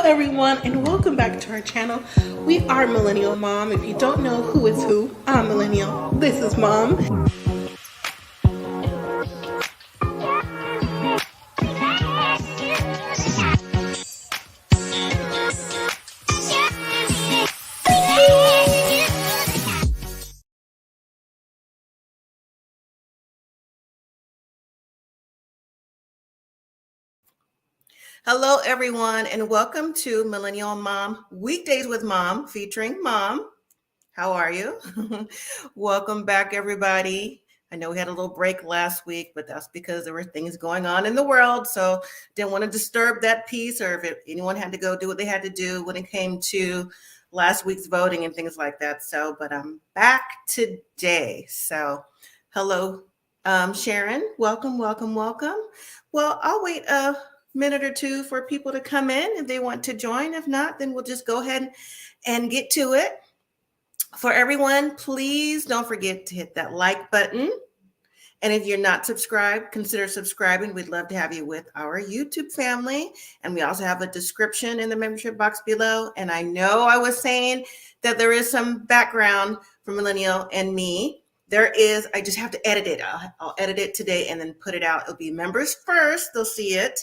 everyone, and welcome back to our channel. We are Millennial and Mom. If you don't know who is who, I'm Millennial. This is Mom. Hello, everyone, and welcome to Millennial and Mom, Weekdays with Mom, featuring Mom. How are you? Welcome back, everybody. I know we had a little break last week, but that's because there were things going on in the world, so didn't want to disturb that peace, or if anyone had to go do what they had to do when it came to last week's voting and things like that. So, but I'm back today. So, hello, Sharon. Welcome. Well, I'll wait a minute or two for people to come in if they want to join. If not, then we'll just go ahead and get to it. For everyone, please don't forget to hit that like button. And if you're not subscribed, consider subscribing. We'd love to have you with our YouTube family. And we also have a description in the membership box below. And I know I was saying that there is some background for Millennial and me. There is. I just have to edit it. I'll edit it today and then put it out. It'll be members first. They'll see it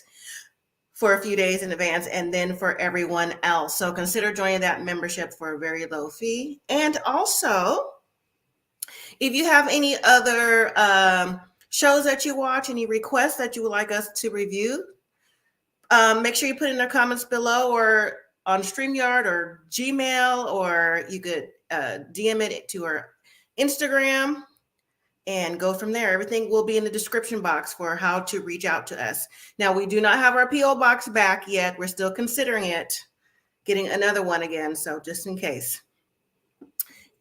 for a few days in advance, and then for everyone else. So consider joining that membership for a very low fee. And also, if you have any other shows that you watch, any requests that you would like us to review, make sure you put in the comments below or on StreamYard or Gmail, or you could DM it to our Instagram and go from there. Everything will be in the description box for how to reach out to us. Now, we do not have our P.O. box back yet. We're still considering it, getting another one again, so just in case.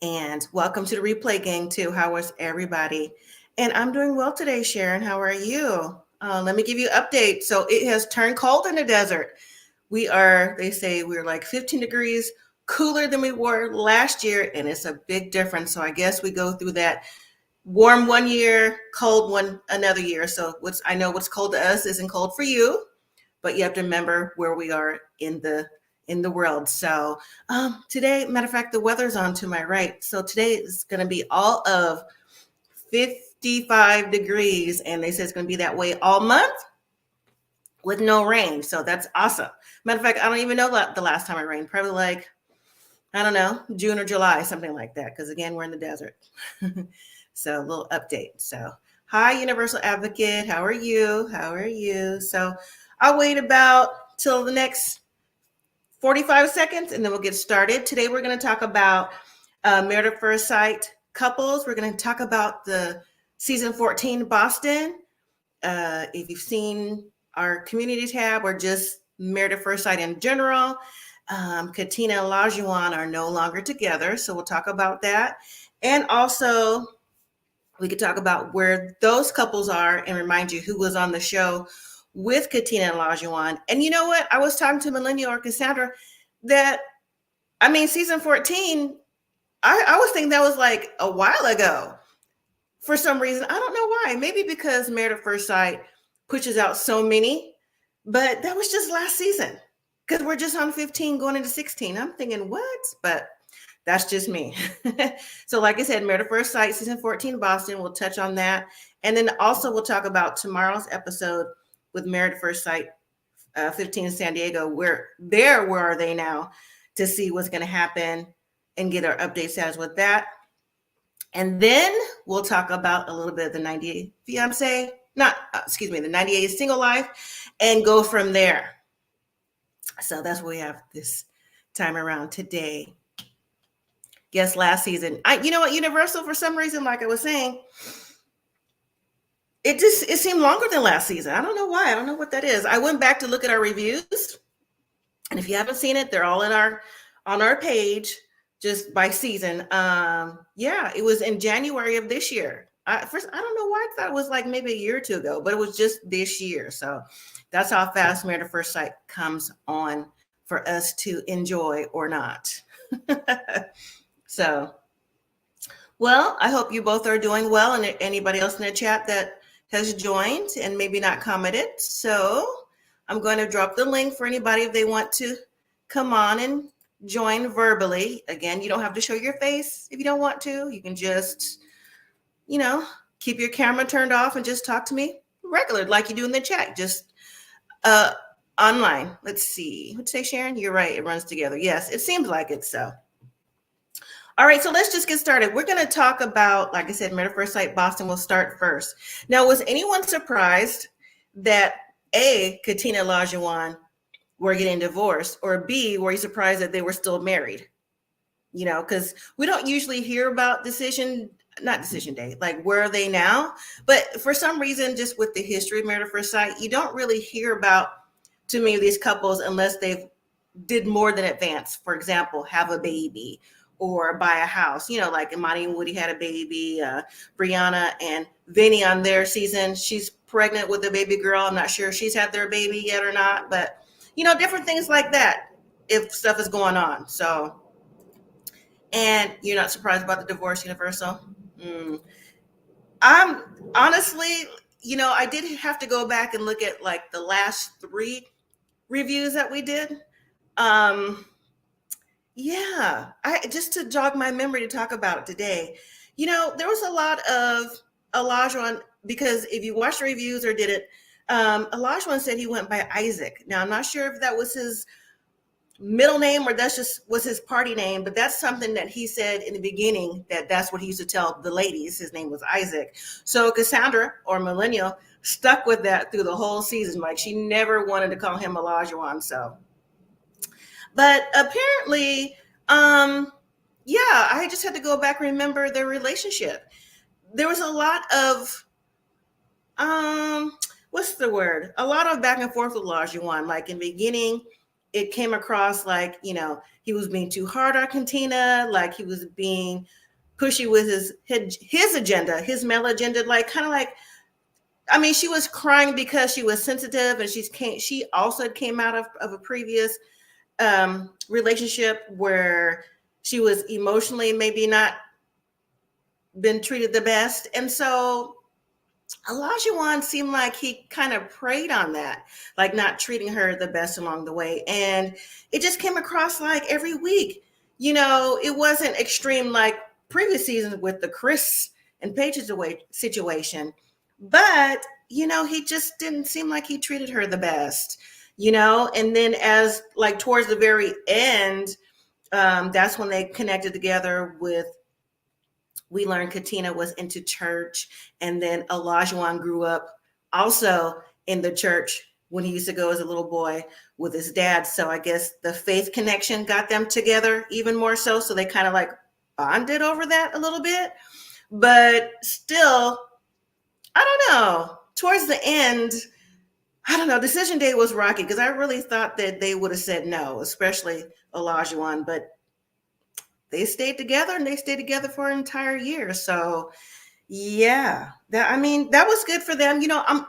And welcome to the replay gang too. How is everybody? And I'm doing well today, Sharon. How are you? Let me give you an update. So it has turned cold in the desert. They say we're like 15 degrees cooler than we were last year, and it's a big difference. So I guess we go through that warm one year, cold one another year. So I know what's cold to us isn't cold for you, but you have to remember where we are in the world. So today, matter of fact, the weather's on to my right. So today is going to be all of 55 degrees, and they say it's going to be that way all month with no rain. So that's awesome. Matter of fact, I don't even know the last time it rained. Probably like, I don't know, June or July, something like that. Because again, we're in the desert. So a little update. So hi, Universal Advocate. How are you? So I'll wait about till the next 45 seconds and then we'll get started. Today, we're going to talk about Married at First Sight couples. We're going to talk about the season 14 Boston. If you've seen our community tab or just Married at First Sight in general, Katina and Lajuan are no longer together. So we'll talk about that. And also, we could talk about where those couples are and remind you who was on the show with Katina and Lajuan. And you know what? I was talking to Millennial or Cassandra season 14, I was thinking that was like a while ago. For some reason, I don't know why. Maybe because Married at First Sight pushes out so many, but that was just last season because we're just on 15 going into 16. I'm thinking, what? But that's just me. So like I said, Married at First Sight, season 14, Boston, we'll touch on that. And then also we'll talk about tomorrow's episode with Married at First Sight, 15 in San Diego. Where are they now to see what's going to happen and get our update status with that. And then we'll talk about a little bit of the 98 fiance, the 98 single life and go from there. So that's what we have this time around today. Yes, last season. You know what, Universal, for some reason, like I was saying, it seemed longer than last season. I don't know why. I don't know what that is. I went back to look at our reviews, and if you haven't seen it, they're all on our page, just by season. It was in January of this year. First, I don't know why I thought it was like maybe a year or two ago, but it was just this year. So that's how fast Married at First Sight comes on for us to enjoy or not. So, well, I hope you both are doing well, and anybody else in the chat that has joined and maybe not commented. So I'm going to drop the link for anybody if they want to come on and join verbally. Again, you don't have to show your face if you don't want to. You can just, keep your camera turned off and just talk to me regular, like you do in the chat. Just online. Let's see. What'd you say, Sharon? You're right. It runs together. Yes, it seems like it. So. All right, so let's just get started. We're going to talk about, like I said, Married at First Sight Boston will start first. Now, was anyone surprised that A, Katina and Olajuwon were getting divorced, or B, were you surprised that they were still married? Because we don't usually hear about not decision day, like where are they now? But for some reason, just with the history of Married at First Sight, you don't really hear about too many of these couples unless they've did more than advance. For example, have a baby or buy a house. Like Imani and Woody had a baby, Brianna and Vinny on their season. She's pregnant with a baby girl. I'm not sure if she's had their baby yet or not, but different things like that if stuff is going on. So, and you're not surprised about the divorce, Universal? I'm honestly, I did have to go back and look at like the last 3 reviews that we did. Yeah, I just to jog my memory to talk about it today. There was a lot of Olajuwon, because if you watched the reviews or did it, Olajuwon said he went by Isaac. Now I'm not sure if that was his middle name or that's just was his party name, but that's something that he said in the beginning, that's what he used to tell the ladies. His name was Isaac. So Cassandra, or Millennial, stuck with that through the whole season. Like she never wanted to call him Olajuwon. So. But apparently, I just had to go back and remember their relationship. There was a lot of, what's the word? A lot of back and forth with Olajuwon. Like in the beginning, it came across like, he was being too hard on Katina, like he was being pushy with his agenda, his male agenda, like kind of like, she was crying because she was sensitive, and she also came out of a previous relationship where she was emotionally maybe not been treated the best. And so Olajuwon seemed like he kind of preyed on that, like not treating her the best along the way. And it just came across like every week, it wasn't extreme like previous seasons with the Chris and Paige's away situation. But, he just didn't seem like he treated her the best. And then as like towards the very end, that's when they connected together with, we learned Katina was into church, and then Olajuwon grew up also in the church when he used to go as a little boy with his dad. So I guess the faith connection got them together even more so. So they kind of like bonded over that a little bit, but still, I don't know. Towards the end, I don't know. Decision day was rocky because I really thought that they would have said no, especially Olajuwon, but they stayed together, and they stayed together for an entire year. So yeah, that was good for them.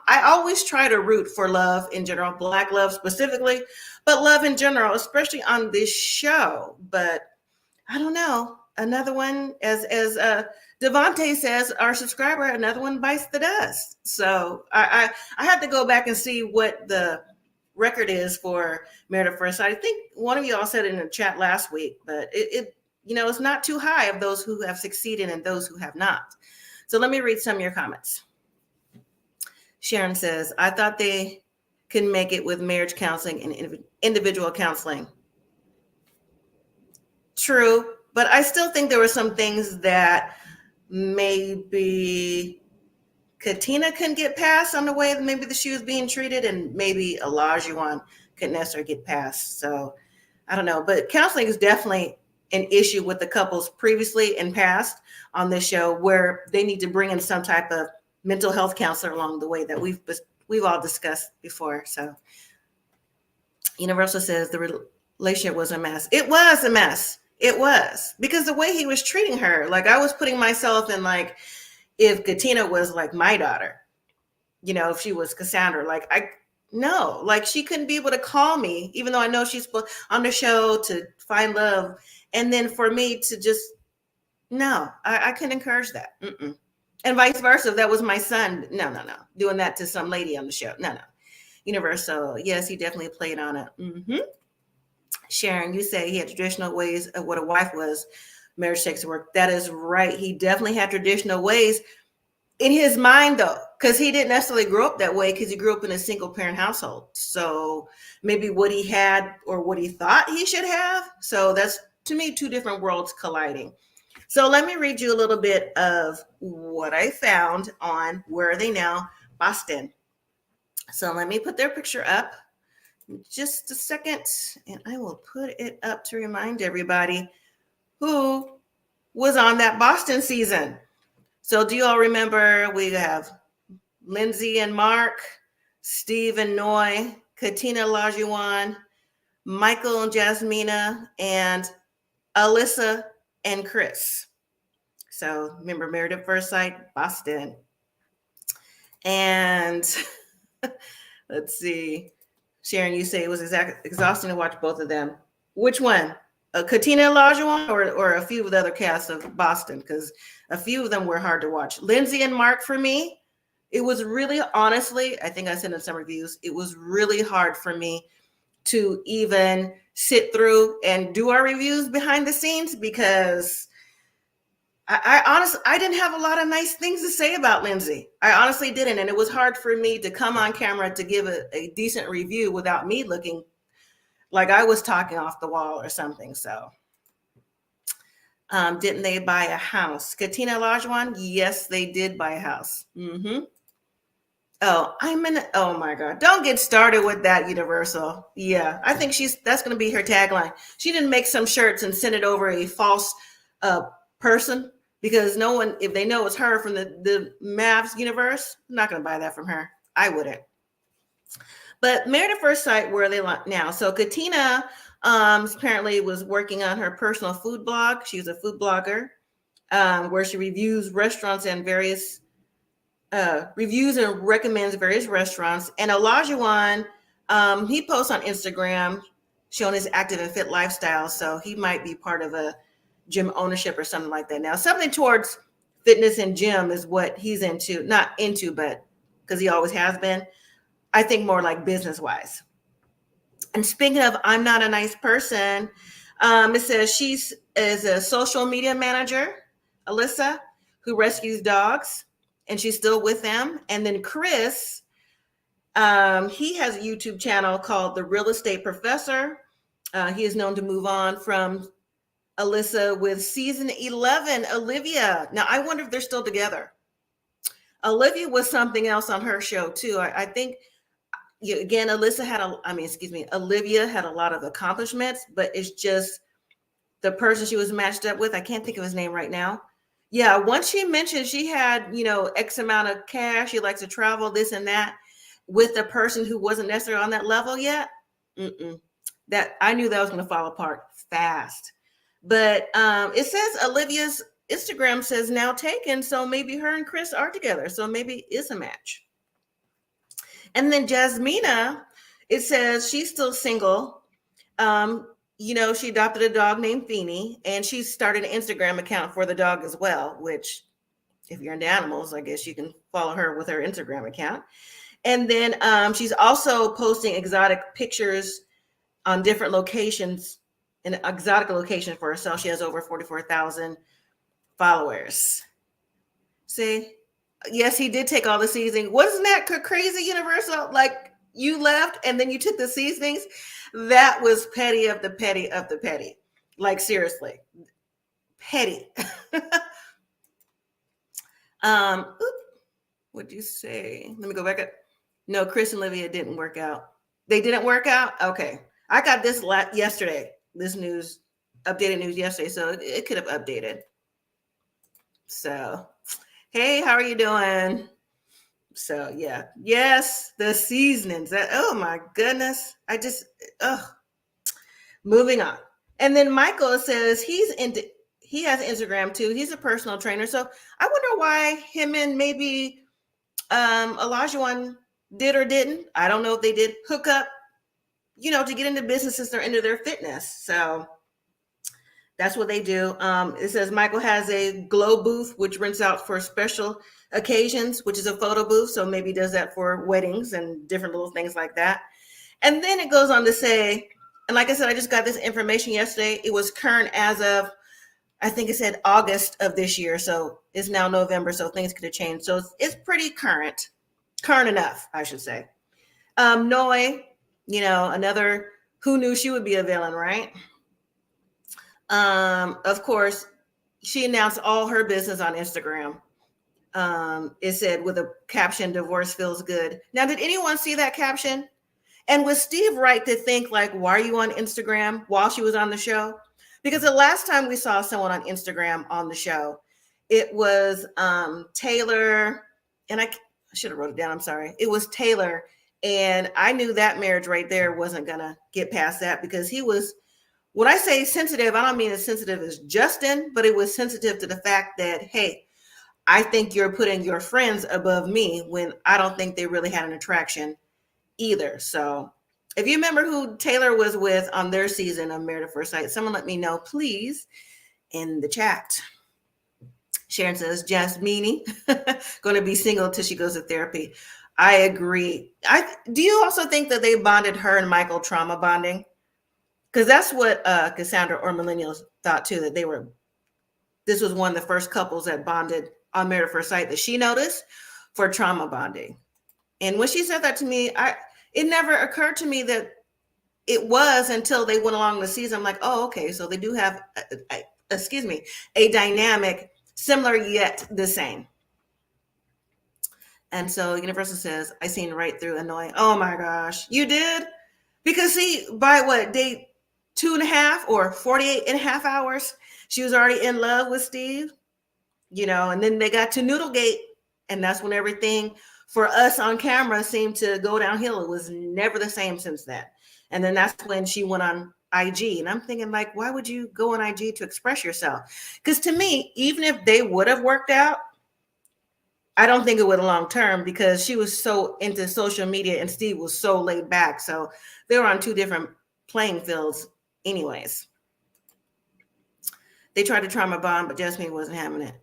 I always try to root for love in general, Black love specifically, but love in general, especially on this show. But I don't know. Another one, as Devontae says, our subscriber, another one bites the dust. So I have to go back and see what the record is for Married at First Sight. I think one of y'all said it in the chat last week, but it's not too high of those who have succeeded and those who have not. So let me read some of your comments. Sharon says, I thought they could make it with marriage counseling and individual counseling. True, but I still think there were some things that maybe Katina couldn't get past on the way that maybe she was being treated, and maybe Olajuwon couldn't necessarily get past. So I don't know, but counseling is definitely an issue with the couples previously and past on this show, where they need to bring in some type of mental health counselor along the way that we've all discussed before. So Universal says the relationship was a mess. It was a mess. It was, because the way he was treating her, like I was putting myself in, like, if Katina was like my daughter, if she was Cassandra, like like she couldn't be able to call me, even though I know she's on the show to find love. And then for me to just, no, I couldn't encourage that. Mm-mm. And vice versa. If that was my son, no, doing that to some lady on the show. No. Universal, yes, he definitely played on it. Mm-hmm. Sharon, you say he had traditional ways of what a wife was. Marriage takes work. That is right. He definitely had traditional ways in his mind, though, because he didn't necessarily grow up that way because he grew up in a single parent household. So maybe what he had or what he thought he should have. So that's, to me, two different worlds colliding. So let me read you a little bit of what I found on Where Are They Now? Boston. So let me put their picture up just a second, and I will put it up to remind everybody who was on that Boston season. So do you all remember we have Lindsay and Mark, Steve and Noy, Katina Lajuan, Michael and Jasmina, and Alyssa and Chris. So remember Married at First Sight, Boston. And let's see. Sharon, you say it was exhausting to watch both of them. Which one? Katina Lajuan or a few of the other casts of Boston? Because a few of them were hard to watch. Lindsay and Mark for me, it was really, honestly, I think I said in some reviews, it was really hard for me to even sit through and do our reviews behind the scenes because I didn't have a lot of nice things to say about Lindsay. I honestly didn't. And it was hard for me to come on camera to give a decent review without me looking like I was talking off the wall or something. So didn't they buy a house? Katina Lajuan? Yes, they did buy a house. Mm-hmm. Oh my God. Don't get started with that, Universal. Yeah, I think that's going to be her tagline. She didn't make some shirts and send it over a false person because no one, if they know it's her from the MAFS universe, I'm not going to buy that from her. I wouldn't. But Married at First Sight, where are they now? So Katina apparently was working on her personal food blog. She was a food blogger where she reviews restaurants and various reviews and recommends various restaurants. And Olajuwon, he posts on Instagram showing his active and fit lifestyle. So he might be part of a gym ownership or something like that. Now, something towards fitness and gym is what he's into, not into, but because he always has been. I think more like business wise. And speaking of, I'm not a nice person. It says she's is a social media manager, Alyssa, who rescues dogs. And she's still with them. And then Chris, he has a YouTube channel called The Real Estate Professor. He is known to move on from Alyssa with season 11, Olivia. Now, I wonder if they're still together. Olivia was something else on her show, too. I think, again, Olivia had a lot of accomplishments, but it's just the person she was matched up with. I can't think of his name right now. Yeah, once she mentioned she had, X amount of cash, she likes to travel, this and that, with a person who wasn't necessarily on that level yet, that I knew that was going to fall apart fast. But it says Olivia's Instagram says now taken, so maybe her and Chris are together, so maybe it's a match. And then Jasmina, it says she's still single. She adopted a dog named Feeny, and she started an Instagram account for the dog as well, which if you're into animals, I guess you can follow her with her Instagram account. And then she's also posting exotic pictures on different locations, an exotic location for herself. She has over 44,000 followers. See? Yes, he did take all the seasoning. Wasn't that crazy, Universal? Like, you left and then you took the seasonings. That was petty of the petty of the petty. Like, seriously, petty. What'd you say? Let me go back up. No, Chris and Olivia didn't work out. They didn't work out? Okay. I got this yesterday, this news, updated news yesterday, so it could have updated. So, hey, how are you doing? So yeah, yes, the seasonings. Oh my goodness, moving on. And then Michael says he has Instagram too. He's a personal trainer. So I wonder why him and maybe Olajuwon did or didn't. I don't know if they did hook up, to get into businesses or into their fitness. So that's what they do. It says Michael has a glow booth, which rents out for special occasions, which is a photo booth. So maybe does that for weddings and different little things like that. And then it goes on to say, And like I said, I just got this information yesterday. It was current as of, I think it said August of this year. So it's now November. So things could have changed. So it's pretty current enough, I should say. Noi, another, who knew she would be a villain, right? Of course, she announced all her business on Instagram. It said with a caption, "Divorce feels good." Now, did anyone see that caption? And was Steve right to think, like, why are you on Instagram while she was on the show? Because the last time we saw someone on Instagram on the show, it was Taylor, and I should have wrote it down. I'm sorry. It was Taylor. And I knew that marriage right there wasn't going to get past that, because he was, when I say sensitive, I don't mean as sensitive as Justin, but it was sensitive to the fact that, hey, I think you're putting your friends above me, when I don't think they really had an attraction either. So if you remember who Taylor was with on their season of Married at First Sight, someone let me know, please, in the chat. Sharon says, Jasmine, going to be single till she goes to therapy. I agree. Do you also think that they bonded, her and Michael, trauma bonding? Because that's what Cassandra or Millennials thought too, that this was one of the first couples that bonded on Married at First Sight that she noticed for trauma bonding. And when she said that to me, it never occurred to me that it was until they went along the season. I'm like, oh, okay, so they do have, a dynamic similar yet the same. And so Universal says, I seen right through annoying. Oh my gosh, you did? Because see, by what, day 2.5 or 48.5 hours, she was already in love with Steve, and then they got to Noodlegate, and that's when everything for us on camera seemed to go downhill. It was never the same since then. And then that's when she went on IG. And I'm thinking, like, why would you go on IG to express yourself? Because to me, even if they would have worked out, I don't think it would have long term, because she was so into social media and Steve was so laid back. So they were on two different playing fields anyways. They tried to trauma bond, but Jasmine wasn't having it.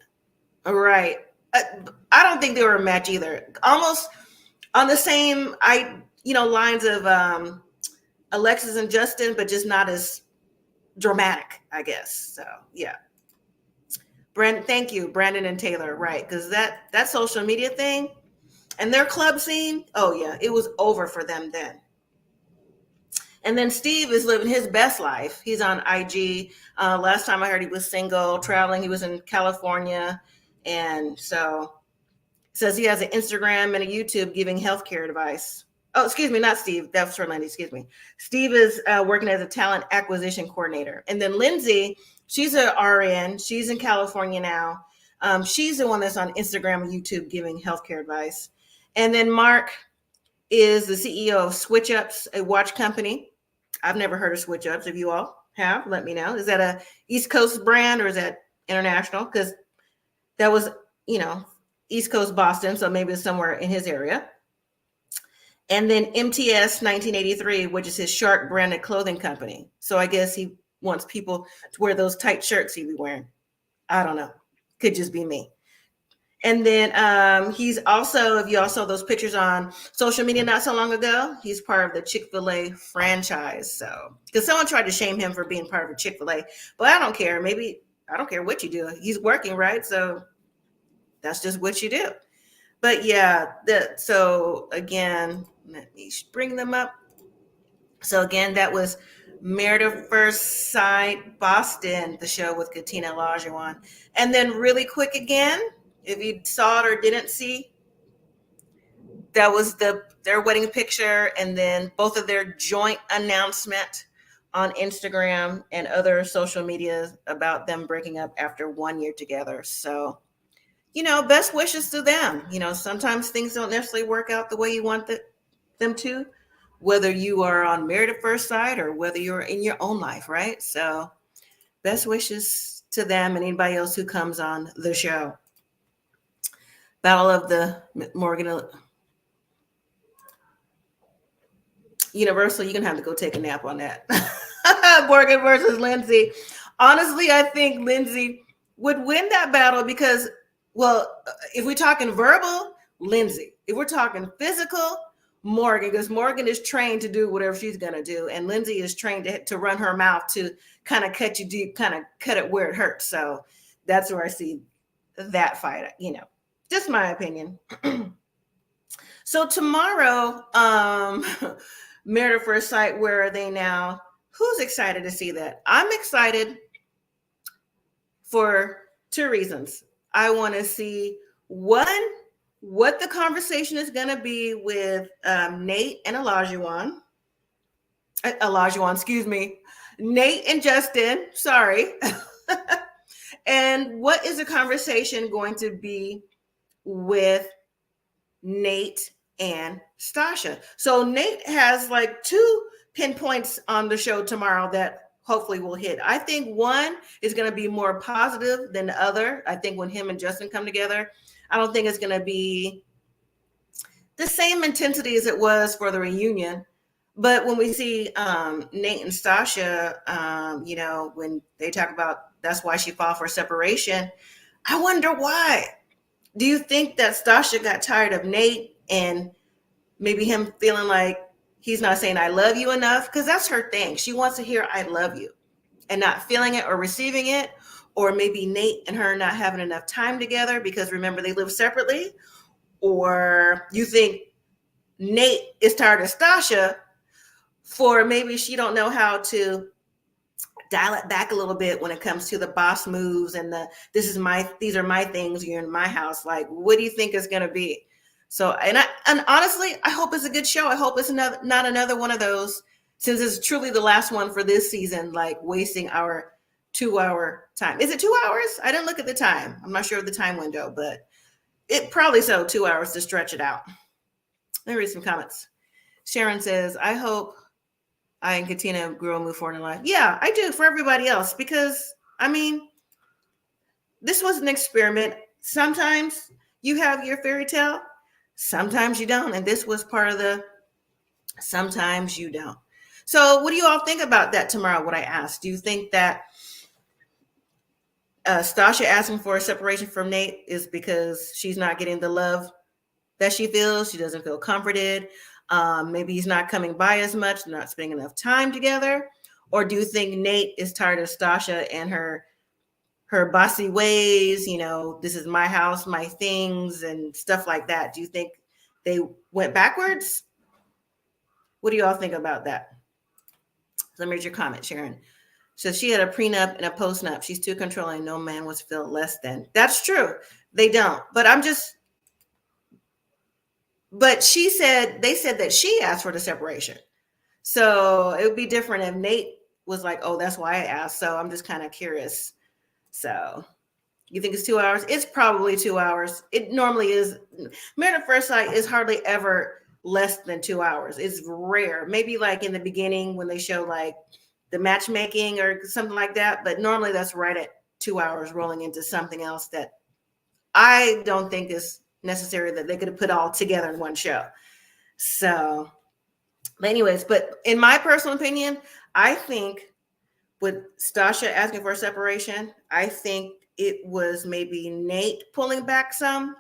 All right. I don't think they were a match either. Almost on the same, lines of Alexis and Justin, but just not as dramatic, I guess. So yeah. Brandon, thank you, Brandon and Taylor, right? Because that social media thing and their club scene, oh yeah, it was over for them then. And then Steve is living his best life. He's on IG. Last time I heard, he was single, traveling. He was in California. And so says he has an Instagram and a YouTube giving healthcare advice. Oh, excuse me, not Steve. That's for Lindsay. Excuse me. Steve is working as a talent acquisition coordinator. And then Lindsay, she's an RN. She's in California now. She's the one that's on Instagram and YouTube giving healthcare advice. And then Mark is the CEO of Switch Ups, a watch company. I've never heard of Switch Ups. If you all have, let me know. Is that a East Coast brand or is that international? Because that was, East Coast Boston, so maybe it's somewhere in his area. And then MTS 1983, which is his Shark branded clothing company. So I guess he wants people to wear those tight shirts he'd be wearing. I don't know. Could just be me. And then he's also, if you all saw those pictures on social media not so long ago, he's part of the Chick-fil-A franchise. So, because someone tried to shame him for being part of a Chick-fil-A, but I don't care. Maybe, I don't care what you do. He's working, right? So that's just what you do. But yeah, so again, let me bring them up. So again, that was Married at First Sight Boston, the show with Katina Lajuan. And then really quick again, if you saw it or didn't see, that was their wedding picture, and then both of their joint announcement on Instagram and other social media about them breaking up after 1 year together. So, best wishes to them. Sometimes things don't necessarily work out the way you want them to, whether you are on Married at First Sight or whether you're in your own life, right? So best wishes to them and anybody else who comes on the show. Battle of the Morgan Universal, you're going to have to go take a nap on that. Morgan versus Lindsay. Honestly, I think Lindsay would win that battle because, well, if we're talking verbal, Lindsay. If we're talking physical, Morgan, because Morgan is trained to do whatever she's going to do. And Lindsay is trained to run her mouth to kind of cut you deep, kind of cut it where it hurts. So that's where I see that fight, just my opinion. So tomorrow, Married at First Sight, where are they now? Who's excited to see that? I'm excited for two reasons. I want to see what the conversation is going to be with Nate and Olajuwon, excuse me, Nate and Justin, sorry. And what is the conversation going to be with Nate and Stasha? So Nate has like two pinpoints on the show tomorrow that hopefully will hit. I think one is going to be more positive than the other. I think when him and Justin come together, I don't think it's going to be the same intensity as it was for the reunion. But when we see Nate and Stasha, when they talk about that's why she fought for separation, I wonder why. Do you think that Stasha got tired of Nate and maybe him feeling like he's not saying I love you enough? Because that's her thing. She wants to hear I love you and not feeling it or receiving it. Or maybe Nate and her not having enough time together because remember they live separately. Or you think Nate is tired of Stasha for maybe she don't know how to dial it back a little bit when it comes to the boss moves and these are my things, you're in my house. Like, what do you think is going to be? So, and honestly, I hope it's a good show. I hope it's not another one of those, since it's truly the last one for this season, like wasting our 2-hour time. Is it 2 hours? I didn't look at the time. I'm not sure of the time window, but it probably 2 hours to stretch it out. Let me read some comments. Sharon says, I hope I and Katina grow and move forward in life. Yeah, I do for everybody else, because this was an experiment. Sometimes you have your fairy tale, sometimes you don't. And this was part of sometimes you don't. So what do you all think about that tomorrow? What I asked, do you think that Stasha asking for a separation from Nate is because she's not getting the love that she feels? She doesn't feel comforted. Maybe he's not coming by as much, not spending enough time together. Or do you think Nate is tired of Stasha and her bossy ways? This is my house, my things, and stuff like that. Do you think they went backwards? What do you all think about that? Let me read your comment, Sharon. So she had a prenup and a postnup. She's too controlling. No man wants to feel less than. That's true. They don't. But But they said that she asked for the separation. So it would be different if Nate was like, oh, that's why I asked. So I'm just kind of curious. So you think it's 2 hours? It's probably 2 hours. It normally is. Married at First Sight is hardly ever less than 2 hours. It's rare. Maybe like in the beginning when they show like the matchmaking or something like that. But normally that's right at 2 hours rolling into something else that I don't think is necessary that they could have put all together in one show. So anyways, but in my personal opinion, I think with Stasha asking for a separation, I think it was maybe Nate pulling back some,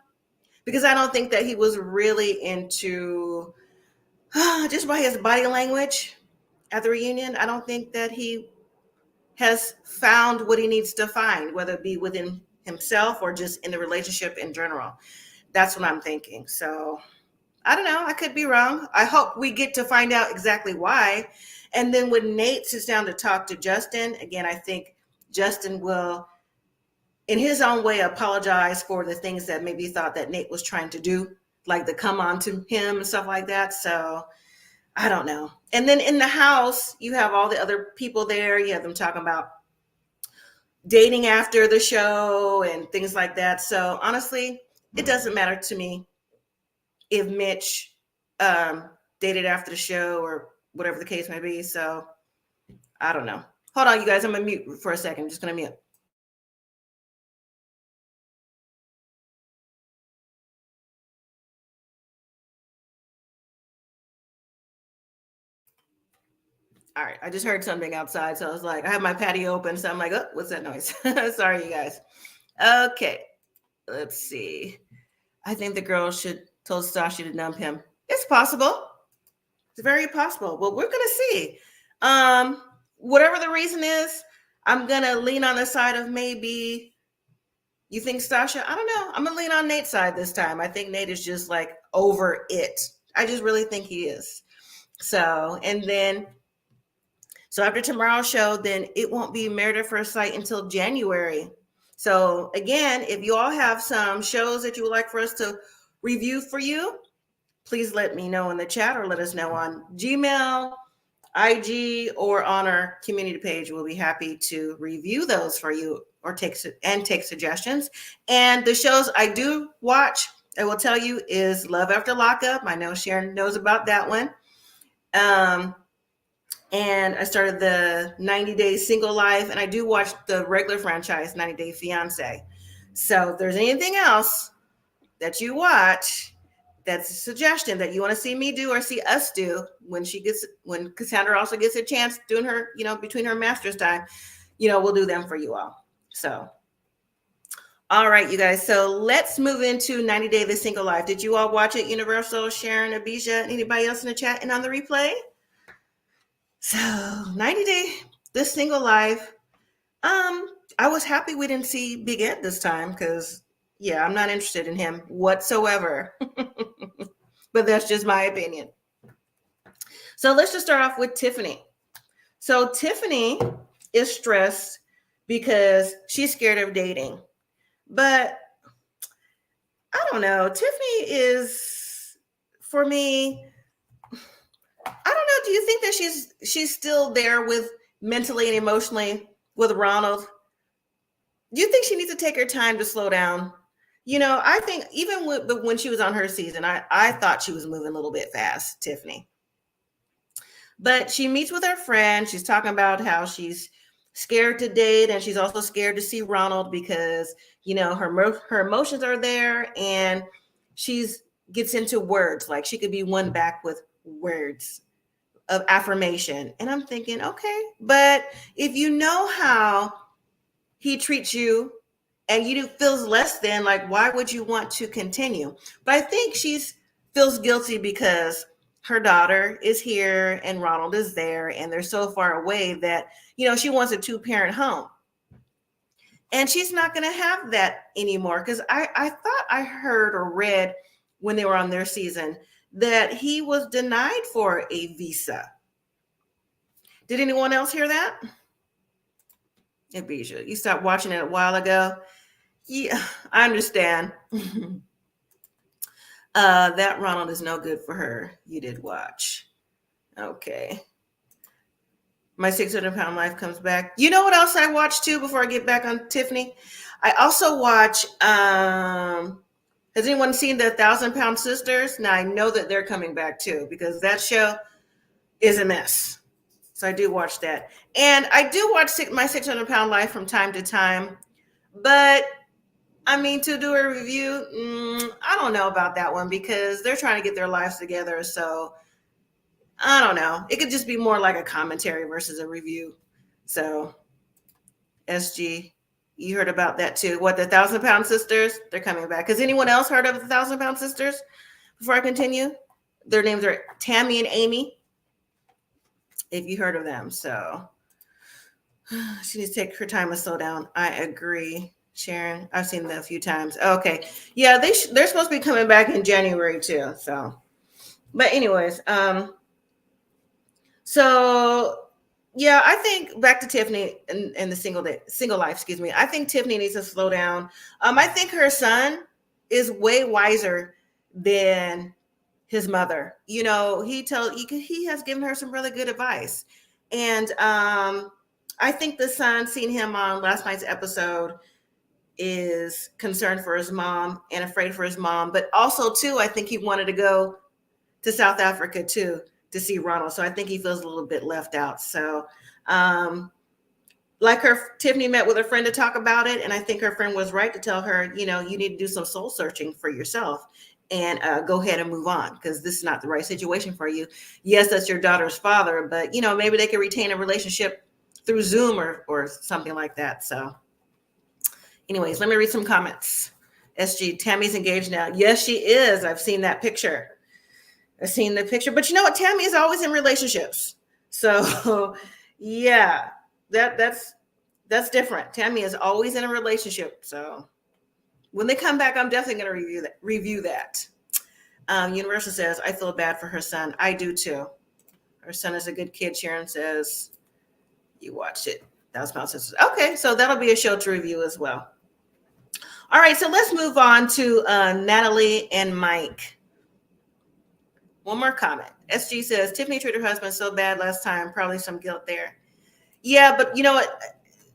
because I don't think that he was really into just by his body language at the reunion. I don't think that he has found what he needs to find, whether it be within himself or just in the relationship in general. That's what I'm thinking. So I don't know. I could be wrong. I hope we get to find out exactly why. And then when Nate sits down to talk to Justin, again, I think Justin will, in his own way, apologize for the things that maybe he thought that Nate was trying to do, like the come on to him and stuff like that. So I don't know. And then in the house, you have all the other people there. You have them talking about dating after the show and things like that. So honestly, it doesn't matter to me if Mitch dated after the show or whatever the case may be. So I don't know. Hold on, you guys. I'm going to mute for a second. I'm just going to mute. All right. I just heard something outside. So I was like, I have my patio open. So I'm like, oh, what's that noise? Sorry, you guys. Okay. Let's see. I think the girl should told Stasha to dump him. It's possible. It's very possible. Well, we're going to see. Whatever the reason is, I'm going to lean on the side of maybe you think Stasha. I don't know. I'm going to lean on Nate's side this time. I think Nate is just like over it. I just really think he is. So, and then, so after tomorrow's show, then it won't be Married at First Sight until January. So again, if you all have some shows that you would like for us to review for you, please let me know in the chat or let us know on Gmail, IG, or on our community page. We'll be happy to review those for you or take suggestions. And the shows I do watch, I will tell you, is Love After Lockup. I know Sharon knows about that one. And I started the 90 Day Single Life, and I do watch the regular franchise, 90 Day Fiance. So if there's anything else that you watch, that's a suggestion that you want to see me do or see us do when Cassandra also gets a chance doing her, between her master's time, we'll do them for you all. So, all right, you guys. So let's move into 90 Day The Single Life. Did you all watch it? Universal, Sharon, Abijah, anybody else in the chat and on the replay? So 90 Day The Single Life. I was happy we didn't see Big Ed this time because, yeah, I'm not interested in him whatsoever. But that's just my opinion. So let's just start off with Tiffany. So Tiffany is stressed because she's scared of dating. But I don't know. Tiffany is, for me, I don't know. Do you think that she's still there with mentally and emotionally with Ronald? Do you think she needs to take her time to slow down? I think even when she was on her season, I thought she was moving a little bit fast, Tiffany. But she meets with her friend. She's talking about how she's scared to date, and she's also scared to see Ronald because, her emotions are there, and gets into words. Like she could be won back with words of affirmation. And I'm thinking, okay, but if you know how he treats you and you feels less than, like, why would you want to continue? But I think feels guilty because her daughter is here and Ronald is there and they're so far away that, she wants a 2-parent home. And she's not going to have that anymore because I thought I heard or read when they were on their season that he was denied for a visa. Did anyone else hear that? Abijah, you stopped watching it a while ago. Yeah, I understand. That Ronald is no good for her. You did watch. Okay. My 600-pound life comes back. You know what else I watched too before I get back on Tiffany? I also watch, has anyone seen the 1,000-Pound Sisters? Now I know that they're coming back too because that show is a mess. So I do watch that. And I do watch My 600-Pound Life from time to time. But, to do a review, I don't know about that one because they're trying to get their lives together. So, I don't know. It could just be more like a commentary versus a review. So, SG, you heard about that too. What, the 1,000-Pound Sisters? They're coming back. Has anyone else heard of the 1,000-Pound Sisters before I continue? Their names are Tammy and Amy. If you heard of them. So she needs to take her time to slow down. I agree, Sharon. I've seen that a few times. Okay. Yeah, they're supposed to be coming back in January too. So, but anyways, so yeah, I think back to Tiffany and the single life, excuse me. I think Tiffany needs to slow down. I think her son is way wiser than his mother. He has given her some really good advice. And I think the son, seeing him on last night's episode, is concerned for his mom and afraid for his mom. But also, too, I think he wanted to go to South Africa, too, to see Ronald. So I think he feels a little bit left out. So Tiffany met with her friend to talk about it. And I think her friend was right to tell her, you need to do some soul searching for yourself and go ahead and move on because this is not the right situation for you. Yes, that's your daughter's father, but, maybe they can retain a relationship through Zoom or something like that. So anyways, let me read some comments. SG, Tammy's engaged now. Yes, she is. I've seen that picture. I've seen the picture, but you know what? Tammy is always in relationships. So yeah, that's different. Tammy is always in a relationship. So when they come back, I'm definitely going to review that. Universal says, I feel bad for her son. I do too. Her son is a good kid. Sharon says, you watched it. That was my sister. Okay, so that'll be a show to review as well. All right, so let's move on to Natalie and Mike. One more comment. SG says, Tiffany treated her husband so bad last time. Probably some guilt there. Yeah, but you know what?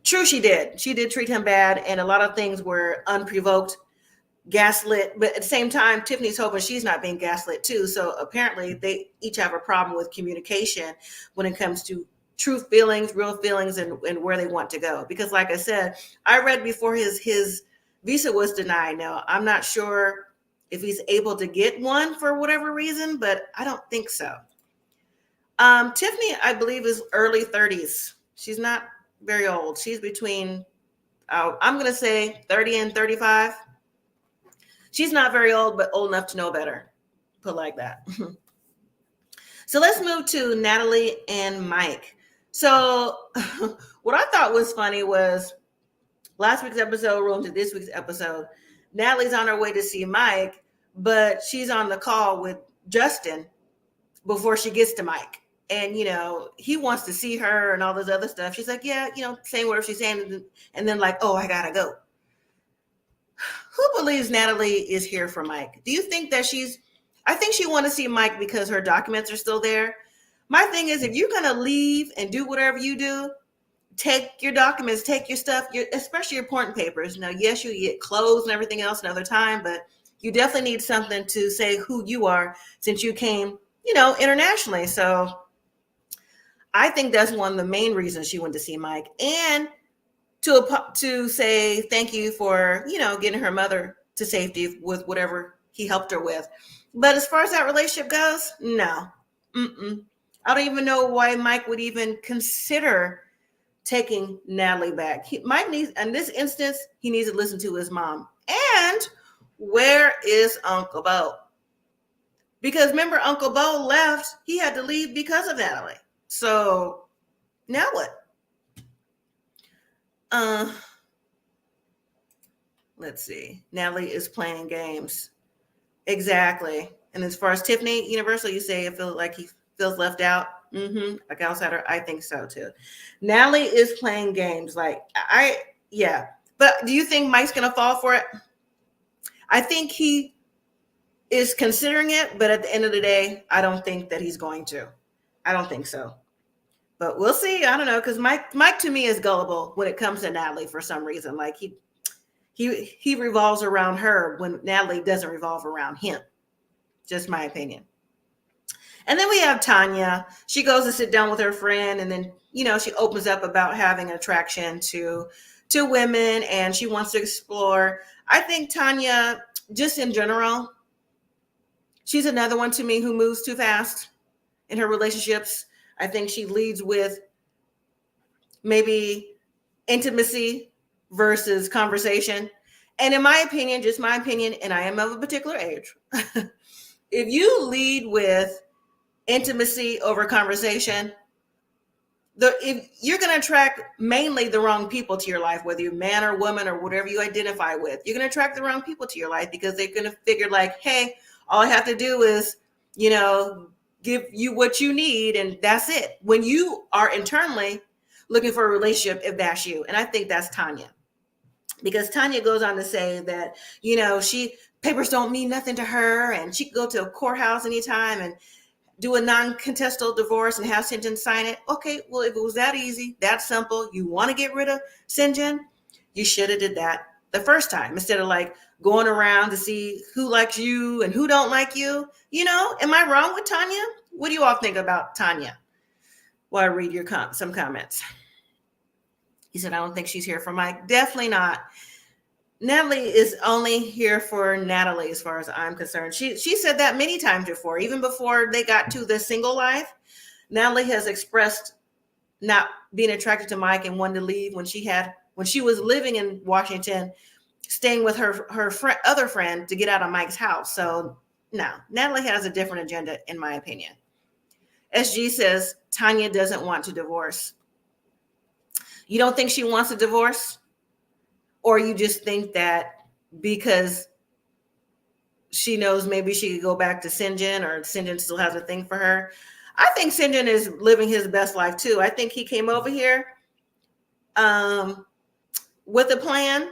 True, she did. She did treat him bad, and a lot of things were unprovoked, gaslit. But at the same time, Tiffany's hoping she's not being gaslit too. So apparently they each have a problem with communication when it comes to true feelings, real feelings, and where they want to go. Because like I said, I read before his visa was denied. Now, I'm not sure if he's able to get one for whatever reason, but I don't think so. Tiffany, I believe, is early 30s. She's not very old. She's between, I'm going to say 30 and 35. She's not very old, but old enough to know better. Put like that. So let's move to Natalie and Mike. So what I thought was funny was last week's episode rolled into this week's episode. Natalie's on her way to see Mike, but she's on the call with Justin before she gets to Mike. And, you know, he wants to see her and all this other stuff. She's like, yeah, you know, saying whatever she's saying. And then like, oh, I got to go. Who believes Natalie is here for Mike? Do you think that I think she wants to see Mike because her documents are still there. My thing is, if you're going to leave and do whatever you do, take your documents, take your stuff, especially your important papers. Now, yes, you get clothes and everything else another time, but you definitely need something to say who you are since you came, you know, internationally. So I think that's one of the main reasons she went to see Mike, and to say thank you for, you know, getting her mother to safety with whatever he helped her with. But as far as that relationship goes, no. I don't even know why Mike would even consider taking Natalie back. Mike needs, in this instance, he needs to listen to his mom. And where is Uncle Bo? Because remember, Uncle Bo left. He had to leave because of Natalie. So now what? Let's see. Natalie is playing games. Exactly. And as far as Tiffany Universal, you say I feel like he feels left out. Like outsider, I think so too. Natalie is playing games. Like yeah. But do you think Mike's gonna fall for it? I think he is considering it, but at the end of the day, I don't think that he's going to. I don't think so. But we'll see. I don't know, because Mike to me is gullible when it comes to Natalie for some reason. Like he revolves around her when Natalie doesn't revolve around him. Just my opinion. And then we have Tanya. She goes to sit down with her friend, and then, you know, she opens up about having attraction to women, and she wants to explore. I think Tanya, just in general, she's another one to me who moves too fast in her relationships. I think she leads with maybe intimacy versus conversation. And in my opinion, just my opinion, and I am of a particular age, if you lead with intimacy over conversation, if you're going to attract mainly the wrong people to your life, whether you're man or woman or whatever you identify with, you're going to attract the wrong people to your life because they're going to figure like, hey, all I have to do is, you know, give you what you need, and that's it. When you are internally looking for a relationship, if that's you. And I think that's Tanya, because Tanya goes on to say that, you know, papers don't mean nothing to her, and she could go to a courthouse anytime and do a non-contestable divorce and have Sinjin sign it. Okay, well, if it was that easy, that simple, you want to get rid of Sinjin, you should have did that the first time instead of like going around to see who likes you and who don't like you. You know, am I wrong with Tanya? What do you all think about Tanya? Well, I read your some comments. He said, I don't think she's here for Mike. Definitely not. Natalie is only here for Natalie, as far as I'm concerned. She said that many times before, even before they got to the single life. Natalie has expressed not being attracted to Mike and wanted to leave when she was living in Washington, staying with her other friend to get out of Mike's house. So No, Natalie has a different agenda, in my opinion. SG says Tanya doesn't want to divorce. You don't think she wants a divorce? Or you just think that because she knows maybe she could go back to Sinjin, or Sinjin still has a thing for her? I think Sinjin is living his best life too. I think he came over here with a plan,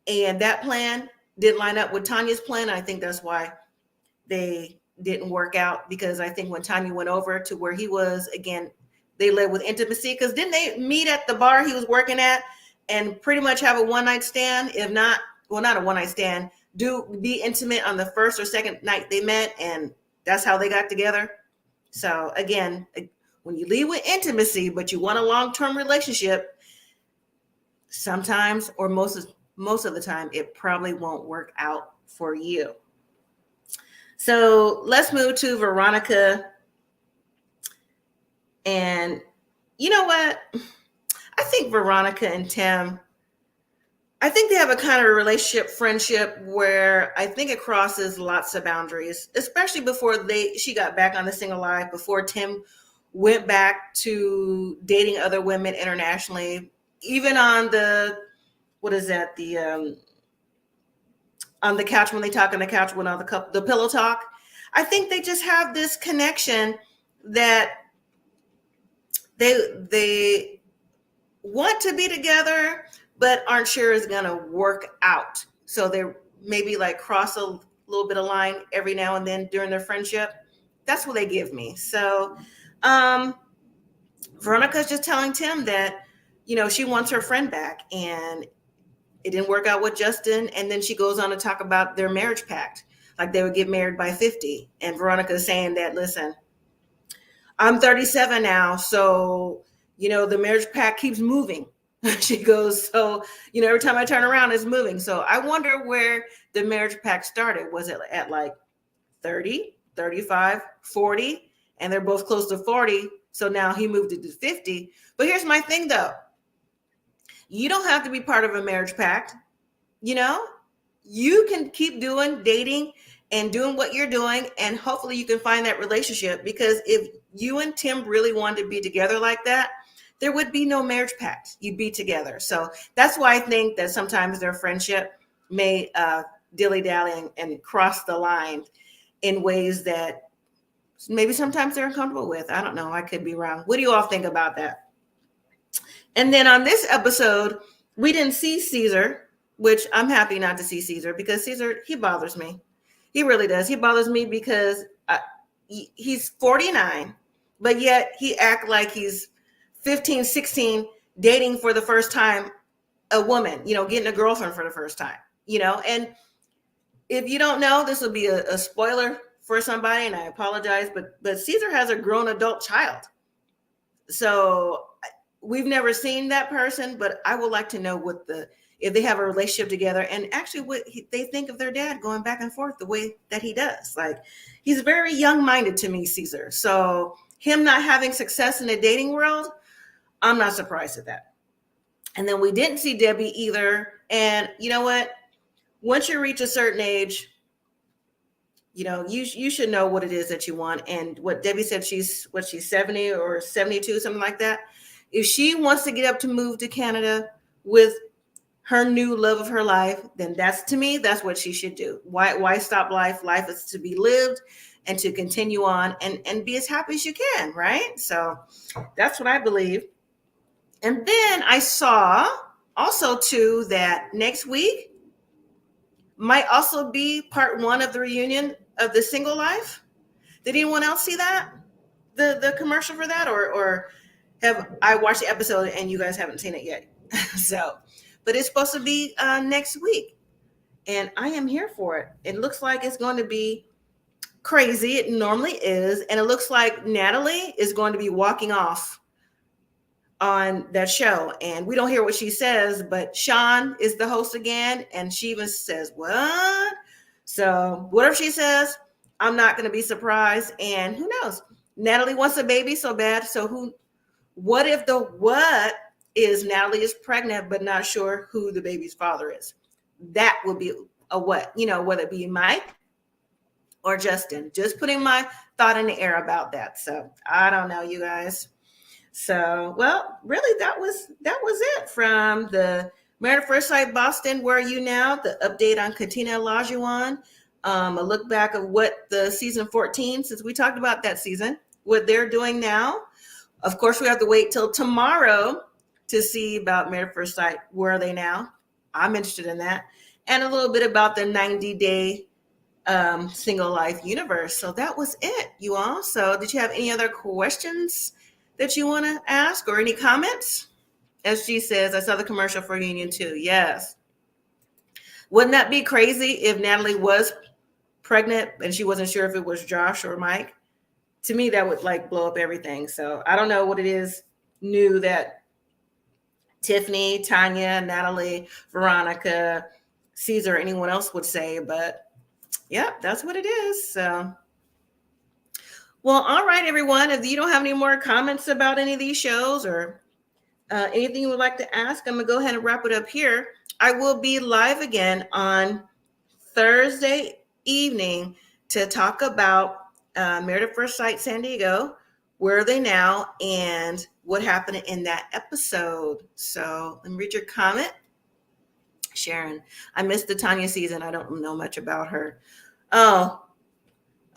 and that plan didn't line up with Tanya's plan. I think that's why they didn't work out, because I think when Tanya went over to where he was, again, they led with intimacy, because didn't they meet at the bar he was working at and pretty much have a one-night stand? If not, well, not a one-night stand, be intimate on the first or second night they met, and that's how they got together. So again, when you lead with intimacy, but you want a long-term relationship, sometimes, or most of the time, it probably won't work out for you. So let's move to Veronica. And you know what? I think Veronica and Tim, I think they have a kind of a relationship, friendship, where I think it crosses lots of boundaries, especially before she got back on the single life, before Tim went back to dating other women internationally, even on the, what is that? On the couch, when they talk on the couch, when all the pillow talk. I think they just have this connection that they want to be together, but aren't sure is going to work out. So they maybe like cross a little bit of line every now and then during their friendship. That's what they give me. So Veronica's just telling Tim that, she wants her friend back, and it didn't work out with Justin. And then she goes on to talk about their marriage pact, like they would get married by 50. And Veronica is saying that, listen, I'm 37 now, so, the marriage pact keeps moving. She goes, so, every time I turn around, it's moving. So I wonder where the marriage pact started. Was it at like 30, 35, 40? And they're both close to 40. So now he moved it to 50. But here's my thing, though. You don't have to be part of a marriage pact. You can keep dating and doing what you're doing, and hopefully you can find that relationship, because if you and Tim really wanted to be together like that, there would be no marriage pact. You'd be together. So that's why I think that sometimes their friendship may dilly-dally and cross the line in ways that maybe sometimes they're uncomfortable with. I don't know. I could be wrong. What do you all think about that? And then on this episode, we didn't see Caesar, which I'm happy not to see Caesar, because Caesar, he bothers me. He really does. He bothers me because he's 49, but yet he acts like he's 15, 16, dating for the first time a woman, getting a girlfriend for the first time, and if you don't know, this will be a spoiler for somebody, and I apologize, but Caesar has a grown adult child. So we've never seen that person, but I would like to know if they have a relationship together, and actually what they think of their dad going back and forth the way that he does. Like, he's very young-minded to me, Caesar. So him not having success in the dating world, I'm not surprised at that. And then we didn't see Debbie either. And you know what? Once you reach a certain age, you should know what it is that you want. And what Debbie said, she's 70 or 72, something like that. If she wants to get up to move to Canada with her new love of her life, then that's what she should do. Why stop life? Life is to be lived and to continue on and be as happy as you can, right? So that's what I believe. And then I saw also too that next week might also be part 1 of the reunion of the single life. Did anyone else see that? The commercial for that, or have I watched the episode and you guys haven't seen it yet? So, but it's supposed to be next week, and I am here for it. It looks like it's going to be crazy. It normally is, and it looks like Natalie is going to be walking off on that show, and we don't hear what she says, but Sean is the host again, and she even says, what? So whatever she says, I'm not going to be surprised, and who knows? Natalie wants a baby so bad, so what if Natalie is pregnant but not sure who the baby's father is? That would be a what? Whether it be Mike or Justin. Just putting my thought in the air about that. So I don't know, you guys. So, well, really, that was it from the Married at First Sight Boston. Where are you now? The update on Katina Olajuwon. A look back of what the season 14, since we talked about that season, what they're doing now. Of course, we have to wait till tomorrow to see about Married at First Sight. Where are they now? I'm interested in that. And a little bit about the 90-day single life universe. So that was it, you all. So did you have any other questions that you want to ask or any comments? SG says, I saw the commercial for Union 2. Yes. Wouldn't that be crazy if Natalie was pregnant and she wasn't sure if it was Josh or Mike? To me, that would like blow up everything. So I don't know what it is new that Tiffany, Tanya, Natalie, Veronica, Caesar, anyone else would say, but yeah, that's what it is. So, well, all right, everyone. If you don't have any more comments about any of these shows or anything you would like to ask, I'm going to go ahead and wrap it up here. I will be live again on Thursday evening to talk about Married at First Sight San Diego. Where are they now and what happened in that episode? So let me read your comment. Sharon, I missed the Tanya season. I don't know much about her. Oh,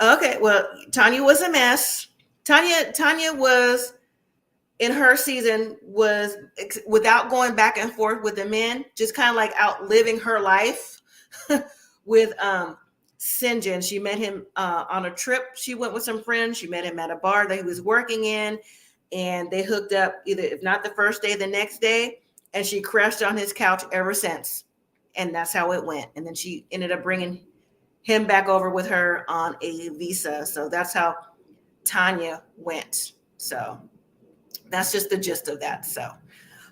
okay. Well, Tanya was a mess. Tanya was in her season was without going back and forth with the men, just kind of like outliving her life with Sinjin. She met him on a trip. She went with some friends. She met him at a bar that he was working in, and they hooked up either, if not the first day, the next day, and she crashed on his couch ever since. And that's how it went. And then she ended up bringing him back over with her on a visa. So that's how Tanya went. So that's just the gist of that. So,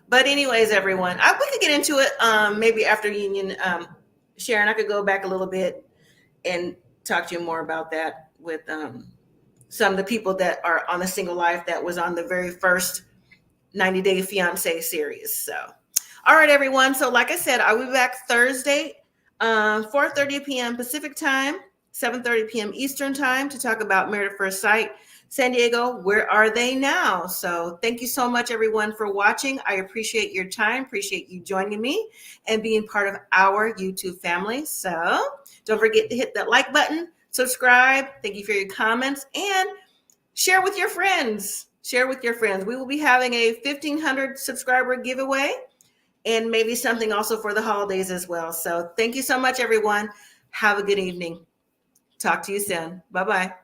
but anyways, everyone, we could get into it maybe after Union. Sharon, I could go back a little bit and talk to you more about that with some of the people that are on the single life that was on the very first 90 Day Fiance series. So, all right, everyone. So like I said, I will be back Thursday, 4:30 p.m. Pacific time, 7:30 p.m. Eastern time to talk about Married at First Sight San Diego. Where are they now? So thank you so much, everyone, for watching. I appreciate your time. Appreciate you joining me and being part of our YouTube family. So don't forget to hit that like button, subscribe. Thank you for your comments and share with your friends. Share with your friends. We will be having a 1,500 subscriber giveaway and maybe something also for the holidays as well. So thank you so much, everyone. Have a good evening. Talk to you soon. Bye-bye.